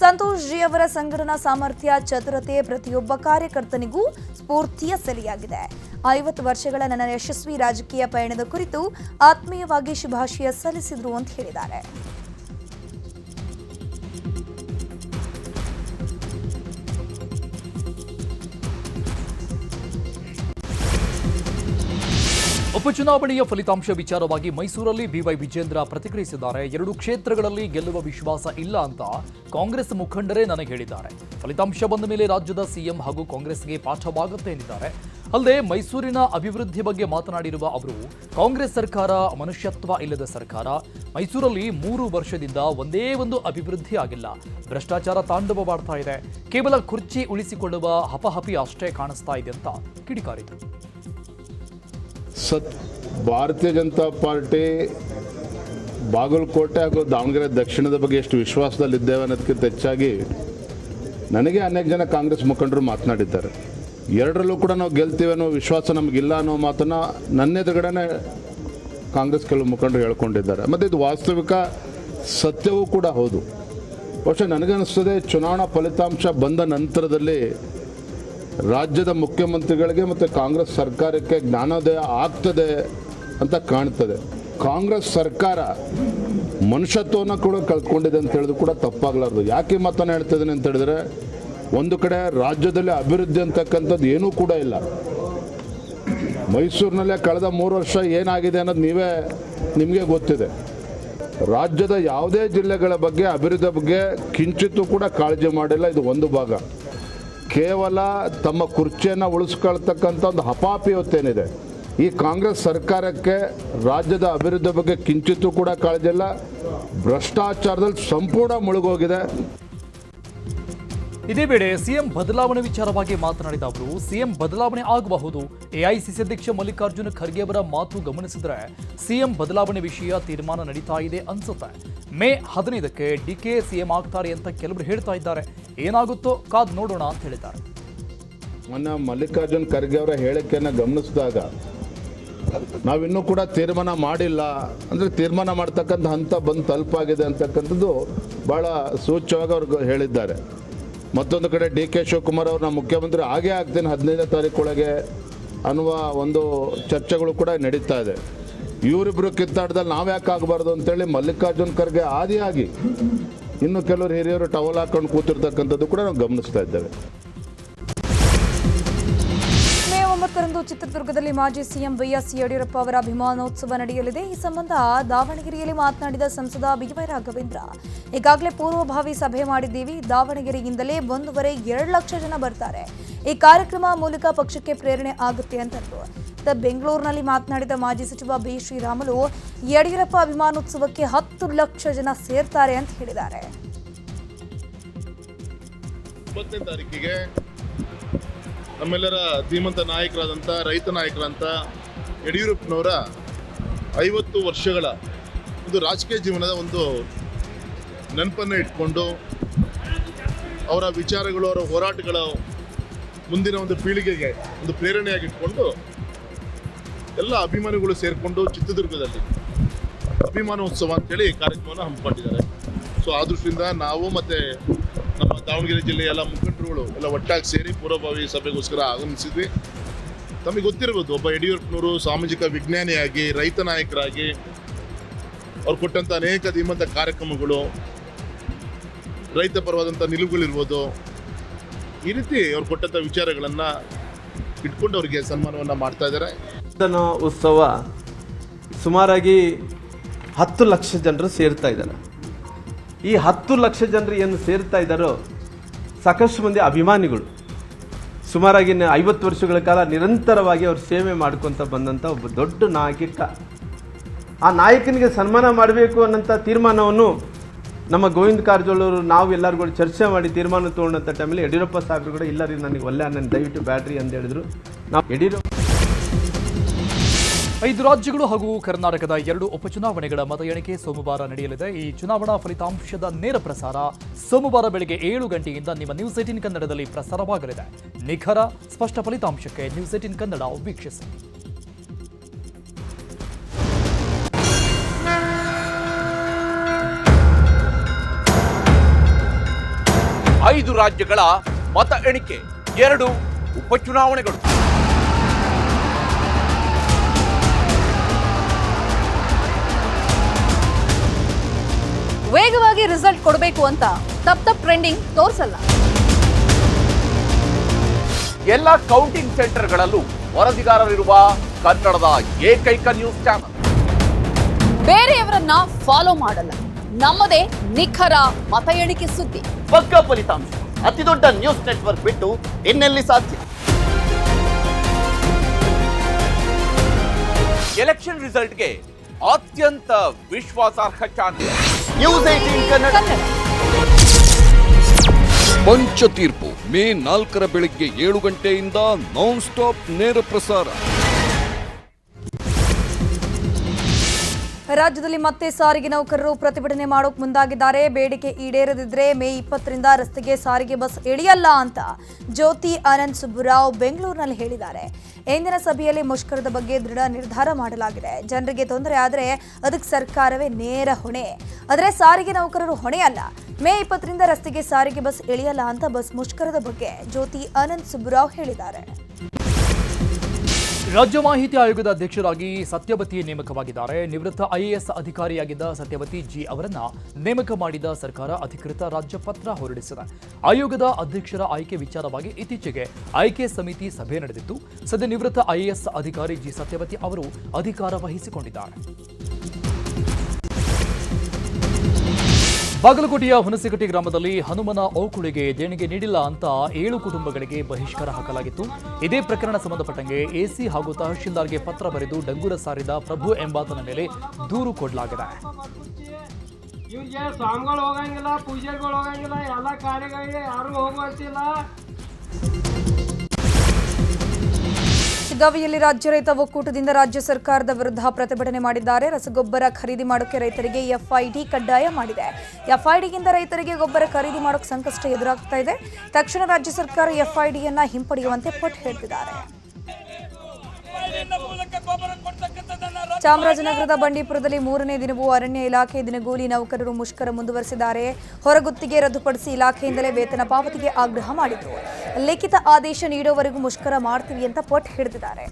ಸಂತೋಷ್ ಜಿ ಅವರ ಸಂಘಟನಾ ಸಾಮರ್ಥ್ಯ, ಚತುರತೆ ಪ್ರತಿಯೊಬ್ಬ ಕಾರ್ಯಕರ್ತನಿಗೂ ಸ್ಫೂರ್ತಿಯ ಸೆಲೆಯಾಗಿದೆ. 50 ವರ್ಷಗಳ ನನ್ನ ಯಶಸ್ವಿ ರಾಜಕೀಯ ಪಯಣದ ಕುರಿತು ಆತ್ಮೀಯವಾಗಿ ಶುಭಾಶಯ ಸಲ್ಲಿಸಿದ್ರು ಅಂತ ಹೇಳಿದ್ದಾರೆ. ಉಪಚುನಾವಣೆಯ ಫಲಿತಾಂಶ ವಿಚಾರವಾಗಿ ಮೈಸೂರಲ್ಲಿ BY ವಿಜೇಂದ್ರ ಪ್ರತಿಕ್ರಿಯಿಸಿದ್ದಾರೆ. 2 ಕ್ಷೇತ್ರಗಳಲ್ಲಿ ಗೆಲ್ಲುವ ವಿಶ್ವಾಸ ಇಲ್ಲ ಅಂತ ಕಾಂಗ್ರೆಸ್ ಮುಖಂಡರೇ ನನಗೆ ಹೇಳಿದ್ದಾರೆ. ಫಲಿತಾಂಶ ಬಂದ ಮೇಲೆ ರಾಜ್ಯದ CM ಹಾಗೂ ಕಾಂಗ್ರೆಸ್ಗೆ ಪಾಠವಾಗುತ್ತೆ ಎಂದಿದ್ದಾರೆ. ಅಲ್ಲದೆ ಮೈಸೂರಿನ ಅಭಿವೃದ್ಧಿ ಬಗ್ಗೆ ಮಾತನಾಡಿರುವ ಅವರು, ಕಾಂಗ್ರೆಸ್ ಸರ್ಕಾರ ಮನುಷ್ಯತ್ವ ಇಲ್ಲದ ಸರ್ಕಾರ. ಮೈಸೂರಲ್ಲಿ 3 ವರ್ಷದಿಂದ ಒಂದೇ ಒಂದು ಅಭಿವೃದ್ಧಿ ಆಗಿಲ್ಲ. ಭ್ರಷ್ಟಾಚಾರ ತಾಂಡವವಾಡ್ತಾ ಇದೆ. ಕೇವಲ ಕುರ್ಚಿ ಉಳಿಸಿಕೊಳ್ಳುವ ಹಪಹಪಿ ಅಷ್ಟೇ ಕಾಣಿಸ್ತಾ ಇದೆ ಅಂತ ಕಿಡಿಕಾರಿದರು. ಭಾರತೀಯ ಜನತಾ ಪಾರ್ಟಿ ಬಾಗಲಕೋಟೆ ಹಾಗೂ ದಾವಣಗೆರೆ ದಕ್ಷಿಣದ ಬಗ್ಗೆ ಎಷ್ಟು ವಿಶ್ವಾಸದಲ್ಲಿದ್ದೇವೆ ಅನ್ನೋದಕ್ಕಿಂತ ಹೆಚ್ಚಾಗಿ ನನಗೆ ಅನೇಕ ಜನ ಕಾಂಗ್ರೆಸ್ ಮುಖಂಡರು ಮಾತನಾಡಿದ್ದಾರೆ. 2ರಲ್ಲೂ ಕೂಡ ನಾವು ಗೆಲ್ತೀವಿ ಅನ್ನೋ ವಿಶ್ವಾಸ ನಮಗಿಲ್ಲ ಅನ್ನೋ ಮಾತನ್ನು ನನ್ನ ಎದುರುಗಡೆನೇ ಕಾಂಗ್ರೆಸ್ ಕೆಲವು ಮುಖಂಡರು ಹೇಳ್ಕೊಂಡಿದ್ದಾರೆ. ಮತ್ತು ಇದು ವಾಸ್ತವಿಕ ಸತ್ಯವೂ ಕೂಡ ಹೌದು. ಬಹುಶಃ ನನಗನ್ನಿಸ್ತದೆ ಚುನಾವಣಾ ಫಲಿತಾಂಶ ಬಂದ ನಂತರದಲ್ಲಿ ರಾಜ್ಯದ ಮುಖ್ಯಮಂತ್ರಿಗಳಿಗೆ ಮತ್ತು ಕಾಂಗ್ರೆಸ್ ಸರ್ಕಾರಕ್ಕೆ ಜ್ಞಾನೋದಯ ಆಗ್ತದೆ ಅಂತ ಕಾಣ್ತದೆ. ಕಾಂಗ್ರೆಸ್ ಸರ್ಕಾರ ಮನುಷ್ಯತ್ವವನ್ನು ಕೂಡ ಕಳ್ಕೊಂಡಿದೆ ಅಂತ ಹೇಳಿದ್ರು ಕೂಡ ತಪ್ಪಾಗಲಾರ್ದು. ಯಾಕೆ ಮಾತನ್ನು ಹೇಳ್ತಿದ್ದೇನೆ ಅಂತ ಹೇಳಿದ್ರೆ, ಒಂದು ಕಡೆ ರಾಜ್ಯದಲ್ಲಿ ಅಭಿವೃದ್ಧಿ ಅಂತಕ್ಕಂಥದ್ದು ಏನೂ ಕೂಡ ಇಲ್ಲ. ಮೈಸೂರಿನಲ್ಲೇ ಕಳೆದ 3 ವರ್ಷ ಏನಾಗಿದೆ ಅನ್ನೋದು ನಿಮಗೆ ಗೊತ್ತಿದೆ. ರಾಜ್ಯದ ಯಾವುದೇ ಜಿಲ್ಲೆಗಳ ಬಗ್ಗೆ ಅಭಿವೃದ್ಧಿ ಬಗ್ಗೆ ಕಿಂಚಿತ್ತೂ ಕೂಡ ಕಾಳಜಿ ಮಾಡಿಲ್ಲ. ಇದು ಒಂದು ಭಾಗ. ಕೇವಲ ತಮ್ಮ ಕುರ್ಚಿಯನ್ನು ಉಳಿಸ್ಕೊಳ್ತಕ್ಕಂಥ ಒಂದು ಹಪಾಪಿಯೊತ್ತೇನಿದೆ. ಈ ಕಾಂಗ್ರೆಸ್ ಸರ್ಕಾರಕ್ಕೆ ರಾಜ್ಯದ ಅಭಿವೃದ್ಧಿ ಬಗ್ಗೆ ಕಿಂಚಿತ್ತೂ ಕೂಡ ಕಾಳಜಿ ಇಲ್ಲ. ಭ್ರಷ್ಟಾಚಾರದಲ್ಲಿ ಸಂಪೂರ್ಣ ಮುಳುಗೋಗಿದೆ. ಇದೇ ವೇಳೆ CM ಬದಲಾವಣೆ ವಿಚಾರವಾಗಿ ಮಾತನಾಡಿದ ಅವರು, CM ಬದಲಾವಣೆ ಆಗಬಹುದು. AICC ಅಧ್ಯಕ್ಷ ಮಲ್ಲಿಕಾರ್ಜುನ ಖರ್ಗೆ ಅವರ ಮಾತು ಗಮನಿಸಿದ್ರೆ CM ಬದಲಾವಣೆ ವಿಷಯ ತೀರ್ಮಾನ ನಡೀತಾ ಇದೆ ಅನ್ಸುತ್ತೆ. ಮೇ 15ಕ್ಕೆ DK CM ಆಗ್ತಾರೆ ಅಂತ ಕೆಲವರು ಹೇಳ್ತಾ ಇದ್ದಾರೆ. ಏನಾಗುತ್ತೋ ಕಾದ್ ನೋಡೋಣ ಅಂತ ಹೇಳಿದ್ದಾರೆ. ಮೊನ್ನೆ ಮಲ್ಲಿಕಾರ್ಜುನ್ ಖರ್ಗೆ ಅವರ ಹೇಳಿಕೆಯನ್ನು ಗಮನಿಸಿದಾಗ ನಾವಿನ್ನೂ ಕೂಡ ತೀರ್ಮಾನ ಮಾಡಿಲ್ಲ, ಅಂದರೆ ತೀರ್ಮಾನ ಮಾಡ್ತಕ್ಕಂಥ ಹಂತ ಬಂದು ತಲುಪಾಗಿದೆ ಅಂತಕ್ಕಂಥದ್ದು ಭಾಳ ಸೂಚ್ಯವಾಗಿ ಅವ್ರು ಹೇಳಿದ್ದಾರೆ. ಮತ್ತೊಂದು ಕಡೆ DK ಶಿವಕುಮಾರ್ ಅವ್ರನ್ನ ಮುಖ್ಯಮಂತ್ರಿ ಆಗೇ ಆಗ್ತೀನಿ 15ನೇ ತಾರೀಕೊಳಗೆ ಅನ್ನುವ ಒಂದು ಚರ್ಚೆಗಳು ಕೂಡ ನಡೀತಾ ಇದೆ. ಇವರಿಬ್ಬರು ಕಿತ್ತಾಟದಲ್ಲಿ ನಾವು ಯಾಕೆ ಆಗಬಾರ್ದು ಅಂತೇಳಿ ಮಲ್ಲಿಕಾರ್ಜುನ್ ಖರ್ಗೆ ಆದಿಯಾಗಿ ಇನ್ನು ಕೆಲವರು ಹಿರಿಯರು ಟವಲ್ ಹಾಕೊಂಡು ಕೂತಿರ್ತಕ್ಕಂಥದ್ದು ಕೂಡ ನಾವು ಗಮನಿಸ್ತಾ ಇದ್ದೇವೆ. ಮೇ 9ರಂದು ಚಿತ್ರದುರ್ಗದಲ್ಲಿ ಮಾಜಿ CM BS ಯಡಿಯೂರಪ್ಪ ಅವರ ಅಭಿಮಾನೋತ್ಸವ ನಡೆಯಲಿದೆ. ಈ ಸಂಬಂಧ ದಾವಣಗೆರೆಯಲ್ಲಿ ಮಾತನಾಡಿದ ಸಂಸದ BY ರಾಘವೇಂದ್ರ, ಈಗಾಗಲೇ ಪೂರ್ವಭಾವಿ ಸಭೆ ಮಾಡಿದ್ದೀವಿ. ದಾವಣಗೆರೆಯಿಂದಲೇ 1.5-2 ಲಕ್ಷ ಜನ ಬರ್ತಾರೆ. ಈ ಕಾರ್ಯಕ್ರಮ ಮೂಲಕ ಪಕ್ಷಕ್ಕೆ ಪ್ರೇರಣೆ ಆಗುತ್ತೆ ಅಂತಂದ್ರು. ಬೆಂಗಳೂರಿನಲ್ಲಿ ಮಾತನಾಡಿದ ಮಾಜಿ ಸಚಿವ B. ಶ್ರೀರಾಮುಲು, ಯಡಿಯೂರಪ್ಪ ಅಭಿಮಾನೋತ್ಸವಕ್ಕೆ 10 ಲಕ್ಷ ಜನ ಸೇರ್ತಾರೆ ಅಂತ ಹೇಳಿದ್ದಾರೆ. 9ನೇ ತಾರೀಕಿಗೆ ನಮ್ಮೆಲ್ಲರ ಧೀಮಂತ ನಾಯಕರಾದಂಥ ರೈತ ನಾಯಕರಂತ ಯಡಿಯೂರಪ್ಪನವರ 50 ವರ್ಷಗಳ ಒಂದು ರಾಜಕೀಯ ಜೀವನದ ಒಂದು ನೆನಪನ್ನು ಇಟ್ಕೊಂಡು ಅವರ ವಿಚಾರಗಳು, ಅವರ ಹೋರಾಟಗಳ ಮುಂದಿನ ಒಂದು ಪೀಳಿಗೆಗೆ ಒಂದು ಪ್ರೇರಣೆಯಾಗಿಟ್ಕೊಂಡು ಎಲ್ಲ ಅಭಿಮಾನಿಗಳು ಸೇರಿಕೊಂಡು ಚಿತ್ರದುರ್ಗದಲ್ಲಿ ಅಭಿಮಾನೋತ್ಸವ ಅಂತೇಳಿ ಕಾರ್ಯಕ್ರಮವನ್ನು ಹಮ್ಮಿಕೊಂಡಿದ್ದಾರೆ. ಸೊ ಆ ದೃಷ್ಟಿಯಿಂದ ನಾವು ಮತ್ತು ನಮ್ಮ ದಾವಣಗೆರೆ ಜಿಲ್ಲೆಯ ಎಲ್ಲ ಮುಖಂಡರುಗಳು ಎಲ್ಲ ಒಟ್ಟಾಗಿ ಸೇರಿ ಪೂರ್ವಭಾವಿ ಸಭೆಗೋಸ್ಕರ ಆಗಮಿಸಿದ್ವಿ. ತಮಗೆ ಗೊತ್ತಿರ್ಬೋದು, ಒಬ್ಬ ಯಡಿಯೂರಪ್ಪನವರು ಸಾಮಾಜಿಕ ವಿಜ್ಞಾನಿಯಾಗಿ, ರೈತ ನಾಯಕರಾಗಿ ಅವ್ರು ಕೊಟ್ಟಂಥ ಅನೇಕ ಧೀಮಂತ ಕಾರ್ಯಕ್ರಮಗಳು, ರೈತ ಪರವಾದಂಥ ನಿಲುವುಗಳಿರ್ಬೋದು, ಈ ರೀತಿ ಅವ್ರು ಕೊಟ್ಟಂಥ ವಿಚಾರಗಳನ್ನು ಇಟ್ಕೊಂಡು ಅವರಿಗೆ ಸನ್ಮಾನವನ್ನು ಮಾಡ್ತಾ ಇದ್ದಾರೆ. ಉತ್ಸವ ಸುಮಾರಾಗಿ 10 ಲಕ್ಷ ಜನರು ಸೇರ್ತಾ ಇದ್ದಾರೆ. ಈ 10 ಲಕ್ಷ ಜನರು ಏನು ಸೇರ್ತಾ ಇದ್ದಾರೋ ಸಾಕಷ್ಟು ಮಂದಿ ಅಭಿಮಾನಿಗಳು, ಸುಮಾರಾಗಿ 50 ವರ್ಷಗಳ ಕಾಲ ನಿರಂತರವಾಗಿ ಅವರು ಸೇವೆ ಮಾಡ್ಕೊತ ಬಂದಂಥ ಒಬ್ಬ ದೊಡ್ಡ ನಾಯಕ. ಆ ನಾಯಕನಿಗೆ ಸನ್ಮಾನ ಮಾಡಬೇಕು ಅನ್ನೋಂಥ ತೀರ್ಮಾನವನ್ನು ನಮ್ಮ ಗೋವಿಂದ ಕಾರಜೋಳ ಅವರು ನಾವು ಎಲ್ಲರೂ ಕೂಡ ಚರ್ಚೆ ಮಾಡಿ ತೀರ್ಮಾನ ತೊಗೊಂಡಂಥ ಟೈಮಲ್ಲಿ ಯಡಿಯೂರಪ್ಪ ಸಾಹೇಬರು ಕೂಡ ಇಲ್ಲ ರೀ ನನಗೆ ಒಳ್ಳೆ ನನ್ನ ದಯವಿಟ್ಟು ಬ್ಯಾಡ್ರಿ ಅಂತ ಹೇಳಿದ್ರು. ನಾವು ಯಡಿಯೂರಪ್ಪ 5 ರಾಜ್ಯಗಳು ಹಾಗೂ ಕರ್ನಾಟಕದ 2 ಉಪಚುನಾವಣೆಗಳ ಮತ ಎಣಿಕೆ ಸೋಮವಾರ ನಡೆಯಲಿದೆ. ಈ ಚುನಾವಣಾ ಫಲಿತಾಂಶದ ನೇರ ಪ್ರಸಾರ ಸೋಮವಾರ ಬೆಳಗ್ಗೆ 7 ಗಂಟೆಯಿಂದ ನಿಮ್ಮ ನ್ಯೂಸ್ 18 ಕನ್ನಡದಲ್ಲಿ ಪ್ರಸಾರವಾಗಲಿದೆ. ನಿಖರ ಸ್ಪಷ್ಟ ಫಲಿತಾಂಶಕ್ಕೆ ನ್ಯೂಸ್ 18 ಕನ್ನಡ ವೀಕ್ಷಿಸಿ. ಐದು ರಾಜ್ಯಗಳ ಮತ ಎಣಿಕೆ, 2 ಉಪಚುನಾವಣೆಗಳು. ವೇಗವಾಗಿ ರಿಸಲ್ಟ್ ಕೊಡಬೇಕು ಅಂತ ತಪ್ಪ ಟ್ರೆಂಡಿಂಗ್ ತೋರಿಸಲ್ಲ. ಎಲ್ಲ ಕೌಂಟಿಂಗ್ ಸೆಂಟರ್ಗಳಲ್ಲೂ ವರದಿಗಾರರಿರುವ ಕನ್ನಡದ ಏಕೈಕ ನ್ಯೂಸ್ ಚಾನಲ್. ಬೇರೆಯವರನ್ನ ಫಾಲೋ ಮಾಡಲ್ಲ, ನಮ್ಮದೇ ನಿಖರ ಮತ ಎಣಿಕೆ ಸುದ್ದಿ. ಪಕ್ಕಾ ಫಲಿತಾಂಶ ಅತಿ ದೊಡ್ಡ ನ್ಯೂಸ್ ನೆಟ್ವರ್ಕ್ ಬಿಟ್ಟು ಇನ್ನೆಲ್ಲಿ ಸಾಧ್ಯ? ಎಲೆಕ್ಷನ್ ರಿಸಲ್ಟ್ಗೆ ಅತ್ಯಂತ ವಿಶ್ವಾಸಾರ್ಹ ಚಾನಲ್ ನ್ಯೂಸ್ 18 ಕನ್ನಡ. ಪಂಚ ತೀರ್ಪು ಮೇ 4 ಬೆಳಗ್ಗೆ 7 ಗಂಟೆಯಿಂದ ನಾನ್ ಸ್ಟಾಪ್ ನೇರ ಪ್ರಸಾರ. ರಾಜ್ಯದಲ್ಲಿ ಮತ್ತೆ ಸಾರಿಗೆ ನೌಕರರು ಪ್ರತಿಭಟನೆ ಮಾಡೋಕೆ ಮುಂದಾಗಿದ್ದಾರೆ. ಬೇಡಿಕೆ ಈಡೇರದಿದ್ರೆ ಮೇ 20ರಿಂದ ರಸ್ತೆಗೆ ಸಾರಿಗೆ ಬಸ್ ಇಳಿಯಲ್ಲ ಅಂತ ಜ್ಯೋತಿ ಆನಂದ್ ಸುಬ್ಬುರಾವ್ ಬೆಂಗಳೂರಿನಲ್ಲಿ ಹೇಳಿದ್ದಾರೆ. ಇಂದಿನ ಸಭೆಯಲ್ಲಿ ಮುಷ್ಕರದ ಬಗ್ಗೆ ದೃಢ ನಿರ್ಧಾರ ಮಾಡಲಾಗಿದೆ. ಜನರಿಗೆ ತೊಂದರೆ ಆದರೆ ಅದಕ್ಕೆ ಸರ್ಕಾರವೇ ನೇರ ಹೊಣೆ, ಆದರೆ ಸಾರಿಗೆ ನೌಕರರು ಹೊಣೆ ಅಲ್ಲ. ಮೇ 20ರಿಂದ ರಸ್ತೆಗೆ ಸಾರಿಗೆ ಬಸ್ ಇಳಿಯಲ್ಲ ಅಂತ ಬಸ್ ಮುಷ್ಕರದ ಬಗ್ಗೆ ಜ್ಯೋತಿ ಆನಂದ್ ಸುಬ್ಬುರಾವ್ ಹೇಳಿದ್ದಾರೆ. ರಾಜ್ಯ ಮಾಹಿತಿ ಆಯೋಗದ ಅಧ್ಯಕ್ಷರಾಗಿ ಸತ್ಯವತಿ ನೇಮಕವಾಗಿದ್ದಾರೆ. ನಿವೃತ್ತ IAS ಅಧಿಕಾರಿಯಾಗಿದ್ದ ಸತ್ಯವತಿ ಜಿ ಅವರನ್ನ ನೇಮಕ ಮಾಡಿದ ಸರ್ಕಾರ ಅಧಿಕೃತ ರಾಜ್ಯ ಪತ್ರ ಹೊರಡಿಸಿದೆ. ಆಯೋಗದ ಅಧ್ಯಕ್ಷರ ಆಯ್ಕೆ ವಿಚಾರವಾಗಿ ಇತ್ತೀಚೆಗೆ ಆಯ್ಕೆ ಸಮಿತಿ ಸಭೆ ನಡೆದಿತ್ತು. ಸದ್ಯ ನಿವೃತ್ತ IAS ಅಧಿಕಾರಿ ಜಿ ಸತ್ಯವತಿ ಅವರು ಅಧಿಕಾರ ವಹಿಸಿಕೊಂಡಿದ್ದಾರೆ. ಬಾಗಲಕೋಟೆಯ ಹುಣಸಿಕಟ್ಟಿ ಗ್ರಾಮದಲ್ಲಿ ಹನುಮನ ಓಕುಳಿಗೆ ದೇಣಿಗೆ ನೀಡಿಲ್ಲ ಅಂತ 7 ಕುಟುಂಬಗಳಿಗೆ ಬಹಿಷ್ಕಾರ ಹಾಕಲಾಗಿತ್ತು. ಇದೇ ಪ್ರಕರಣ ಸಂಬಂಧಪಟ್ಟಂಗೆ AC ಹಾಗೂ ತಹಶೀಲ್ದಾರ್ಗೆ ಪತ್ರ ಬರೆದು ಡಂಗೂರ ಸಾರಿದ ಪ್ರಭು ಎಂಬಾತನ ಮೇಲೆ ದೂರು ಕೊಡಲಾಗಿದೆ. ಇವ್ರಿಗೆ ಸ್ವಾಮಿಗಳು ಹೋಗಂಗಿಲ್ಲ, ಪೂಜೆಗಳು ಹೋಗಂಗಿಲ್ಲ, ಎಲ್ಲ ಕಾರ್ಯಗಳಿಗೆ ಯಾರು ಹೋಗುವಂತಿಲ್ಲ. ಬೆಳಗಾವಿಯಲ್ಲಿ ರಾಜ್ಯ ರೈತ ಒಕ್ಕೂಟದಿಂದ ರಾಜ್ಯ ಸರ್ಕಾರದ ವಿರುದ್ಧ ಪ್ರತಿಭಟನೆ ಮಾಡಿದ್ದಾರೆ. ರಸಗೊಬ್ಬರ ಖರೀದಿ ಮಾಡೋಕೆ ರೈತರಿಗೆ FID ಕಡ್ಡಾಯ ಮಾಡಿದೆ. FIDಗಿಂದ ರೈತರಿಗೆ ಗೊಬ್ಬರ ಖರೀದಿ ಮಾಡೋಕೆ ಸಂಕಷ್ಟ ಎದುರಾಗ್ತಾ ಇದೆ. ತಕ್ಷಣ ರಾಜ್ಯ ಸರ್ಕಾರ FIDಯನ್ನ ಹಿಂಪಡೆಯುವಂತೆ ಪಟ್ಟು ಹೇಳ್ತಿದ್ದಾರೆ. ಚಾಮರಾಜನಗರದ ಬಂಡೀಪುರದಲ್ಲಿ 3ನೇ ದಿನವೂ ಅರಣ್ಯ ಇಲಾಖೆ ದಿನಗೂಲಿ ನೌಕರರು ಮುಷ್ಕರ ಮುಂದುವರೆಸಿದ್ದಾರೆ. ಹೊರಗುತ್ತಿಗೆ ರದ್ದುಪಡಿಸಿ ಇಲಾಖೆಯಿಂದಲೇ ವೇತನ ಪಾವತಿಗೆ ಆಗ್ರಹ ಮಾಡಿದ್ರು. ಲಿಖಿತ ಆದೇಶ ನೀಡುವವರೆಗೂ ಮುಷ್ಕರ ಮಾಡ್ತೀವಿ ಅಂತ ಪಟ್ಟು ಹಿಡಿದಿದ್ದಾರೆ.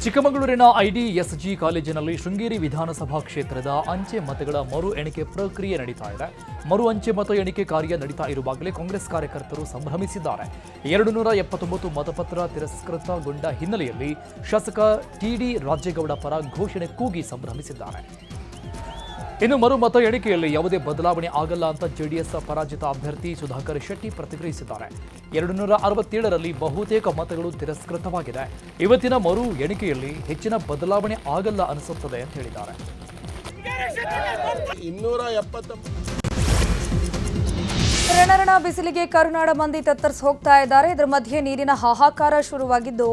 ಚಿಕ್ಕಮಗಳೂರಿನ IDSG ಕಾಲೇಜಿನಲ್ಲಿ ಶೃಂಗೇರಿ ವಿಧಾನಸಭಾ ಕ್ಷೇತ್ರದ ಅಂಚೆ ಮತಗಳ ಮರು ಎಣಿಕೆ ಪ್ರಕ್ರಿಯೆ ನಡೀತಾ ಇದೆ. ಮರು ಅಂಚೆ ಮತ ಎಣಿಕೆ ಕಾರ್ಯ ನಡೀತಾ ಇರುವಾಗಲೇ ಕಾಂಗ್ರೆಸ್ ಕಾರ್ಯಕರ್ತರು ಸಂಭ್ರಮಿಸಿದ್ದಾರೆ. 279 ಮತಪತ್ರ ತಿರಸ್ಕೃತಗೊಂಡ ಹಿನ್ನೆಲೆಯಲ್ಲಿ ಶಾಸಕ TD ರಾಜೇಗೌಡ ಪರ ಘೋಷಣೆ ಕೂಗಿ ಸಂಭ್ರಮಿಸಿದ್ದಾರೆ. ಇನ್ನು ಮರು ಮತ ಎಣಿಕೆಯಲ್ಲಿ ಯಾವುದೇ ಬದಲಾವಣೆ ಆಗಲ್ಲ ಅಂತ JDS ಪರಾಜಿತ ಅಭ್ಯರ್ಥಿ ಸುಧಾಕರ್ ಶೆಟ್ಟಿ ಪ್ರತಿಕ್ರಿಯಿಸಿದ್ದಾರೆ. 267ರಲ್ಲಿ ಬಹುತೇಕ ಮತಗಳು ತಿರಸ್ಕೃತವಾಗಿದೆ. ಇವತ್ತಿನ ಮರು ಎಣಿಕೆಯಲ್ಲಿ ಹೆಚ್ಚಿನ ಬದಲಾವಣೆ ಆಗಲ್ಲ ಅನಿಸುತ್ತದೆ ಅಂತ ಹೇಳಿದ್ದಾರೆ. 270 ರಣರಣ ಬಿಸಿಲಿಗೆ ಕರುನಾಡ ಮಂದಿ ತತ್ತರಿಸಿ ಹೋಗ್ತಾ ಇದ್ದಾರೆ. ಇದರ ಮಧ್ಯೆ ನೀರಿನ ಹಾಹಾಕಾರ ಶುರುವಾಗಿದ್ದು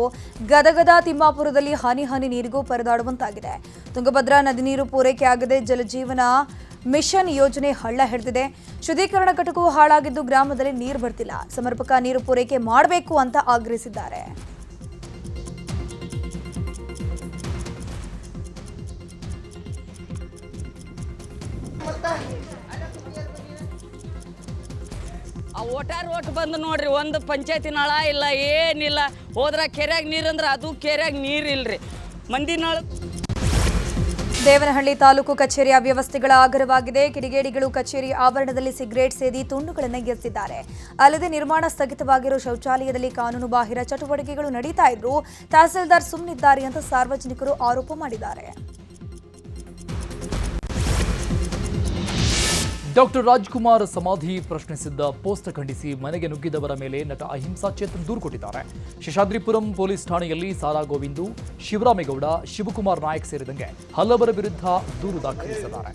ಗದಗದ ತಿಮ್ಮಾಪುರದಲ್ಲಿ ಹನಿ ಹನಿ ನೀರಿಗೂ ಪರದಾಡುವಂತಾಗಿದೆ. ತುಂಗಭದ್ರಾ ನದಿ ನೀರು ಪೂರೈಕೆ ಆಗದೆ ಜಲಜೀವನ ಮಿಷನ್ ಯೋಜನೆ ಹಳ್ಳ ಹಿಡಿದಿದೆ. ಶುದ್ಧೀಕರಣ ಘಟಕವೂ ಹಾಳಾಗಿದ್ದು ಗ್ರಾಮದಲ್ಲಿ ನೀರು ಬರ್ತಿಲ್ಲ. ಸಮರ್ಪಕ ನೀರು ಪೂರೈಕೆ ಮಾಡಬೇಕು ಅಂತ ಆಗ್ರಹಿಸಿದ್ದಾರೆ. ಆ ಓಟ್ ಬಂದು ನೋಡ್ರಿ, ಒಂದು ಪಂಚಾಯತಿ ನಳ ಇಲ್ಲ, ಏನಿಲ್ಲ. ಹೋದ್ರ ಕೆರೆಯಾಗ ನೀರಂದ್ರೆ ಅದು ಕೆರೆಯಾಗ ನೀರಿಲ್ರಿ, ಮಂದಿ ನಳ. ದೇವನಹಳ್ಳಿ ತಾಲೂಕು ಕಚೇರಿಯ ವ್ಯವಸ್ಥೆಗಳ ಆಗರವಾಗಿದೆ. ಕಿಡಿಗೇಡಿಗಳು ಕಚೇರಿ ಆವರಣದಲ್ಲಿ ಸಿಗರೇಟ್ ಸೇದಿ ತುಂಡುಗಳನ್ನು ಎಸೆದಿದ್ದಾರೆ. ಅಲ್ಲದೆ ನಿರ್ಮಾಣ ಸ್ಥಗಿತವಾಗಿರೋ ಶೌಚಾಲಯದಲ್ಲಿ ಕಾನೂನು ಬಾಹಿರ ಚಟುವಟಿಕೆಗಳು ನಡೀತಾ ಇದ್ರು. ತಹಸೀಲ್ದಾರ್ ಸುಮ್ಮನಿದ್ದಾರೆ ಅಂತ ಸಾರ್ವಜನಿಕರು ಆರೋಪ ಮಾಡಿದ್ದಾರೆ. ಡಾಕ್ಟರ್ ರಾಜ್ಕುಮಾರ್ ಸಮಾಧಿ ಪ್ರಶ್ನಿಸಿದ್ದ ಪೋಸ್ಟ್ ಖಂಡಿಸಿ ಮನೆಗೆ ನುಗ್ಗಿದವರ ಮೇಲೆ ನಟ ಅಹಿಂಸಾ ಚೇತನ್ ದೂರು ಕೊಟ್ಟಿದ್ದಾರೆ. ಶೇಷಾದ್ರಿಪುರಂ ಪೊಲೀಸ್ ಠಾಣೆಯಲ್ಲಿ ಸಾರಾ ಗೋವಿಂದು, ಶಿವರಾಮೇಗೌಡ, ಶಿವಕುಮಾರ್ ನಾಯಕ್ ಸೇರಿದಂತೆ ಹಲವರ ವಿರುದ್ಧ ದೂರು ದಾಖಲಿಸಿದ್ದಾರೆ.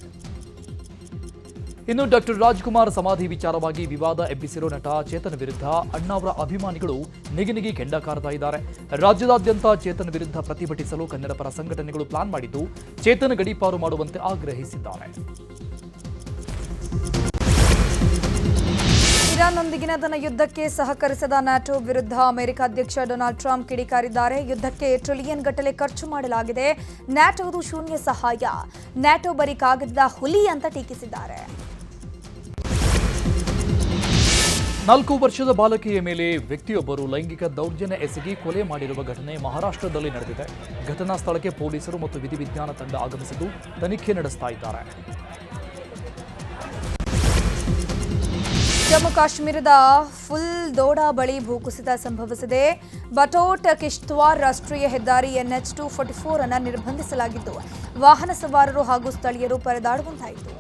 ಇನ್ನು ಡಾಕ್ಟರ್ ರಾಜ್ಕುಮಾರ್ ಸಮಾಧಿ ವಿಚಾರವಾಗಿ ವಿವಾದ ಎಬ್ಬಿಸಿರೋ ನಟ ಚೇತನ್ ವಿರುದ್ಧ ಅಣ್ಣಾವರ ಅಭಿಮಾನಿಗಳು ನಿಗಿನಿಗಿ ಕೆಂಡ ಕಾರ್ತಾ ಇದ್ದಾರೆ. ರಾಜ್ಯದಾದ್ಯಂತ ಚೇತನ್ ವಿರುದ್ಧ ಪ್ರತಿಭಟಿಸಲು ಕನ್ನಡ ಪರ ಸಂಘಟನೆಗಳು ಪ್ಲಾನ್ ಮಾಡಿದ್ದು ಚೇತನ್ ಗಡೀಪಾರು ಮಾಡುವಂತೆ ಆಗ್ರಹಿಸಿದ್ದಾರೆ. ಇರಾನ್ನೊಂದಿಗಿನ ತನ್ನ ಯುದ್ಧಕ್ಕೆ ಸಹಕರಿಸದ ನ್ಯಾಟೋ ವಿರುದ್ಧ ಅಮೆರಿಕ ಅಧ್ಯಕ್ಷ ಡೊನಾಲ್ಡ್ ಟ್ರಂಪ್ ಕಿಡಿಕಾರಿದ್ದಾರೆ. ಯುದ್ಧಕ್ಕೆ ಟ್ರಿಲಿಯನ್ ಗಟ್ಟಲೆ ಖರ್ಚು ಮಾಡಲಾಗಿದೆ, ನ್ಯಾಟೋದು ಶೂನ್ಯ ಸಹಾಯ, ನ್ಯಾಟೋ ಬರೀ ಕಾಗದದ ಹುಲಿ ಅಂತ ಟೀಕಿಸಿದ್ದಾರೆ. 4 ವರ್ಷದ ಬಾಲಕಿಯ ಮೇಲೆ ವ್ಯಕ್ತಿಯೊಬ್ಬರು ಲೈಂಗಿಕ ದೌರ್ಜನ್ಯ ಎಸಗಿ ಕೊಲೆ ಮಾಡಿರುವ ಘಟನೆ ಮಹಾರಾಷ್ಟ್ರದಲ್ಲಿ ನಡೆದಿದೆ. ಘಟನಾ ಸ್ಥಳಕ್ಕೆ ಪೊಲೀಸರು ಮತ್ತು ವಿಧಿವಿಜ್ಞಾನ ತಂಡ ಆಗಮಿಸಿದ್ದು ತನಿಖೆ ನಡೆಸ್ತಾ ಇದ್ದಾರೆ. ಜಮ್ಮು ಕಾಶ್ಮೀರದ ಫುಲ್ ದೋಡಾ ಬಳಿ ಭೂಕುಸಿತ ಸಂಭವಿಸಿದೆ. ಬಟೋಟ್ ಕಿಶ್ತ್ವಾರ್ ರಾಷ್ಟ್ರೀಯ ಹೆದ್ದಾರಿ NH 244 ಅನ್ನು ನಿರ್ಬಂಧಿಸಲಾಗಿದ್ದು ವಾಹನ ಸವಾರರು ಹಾಗೂ ಸ್ಥಳೀಯರು ಪರದಾಡುವಂತಾಯಿತು.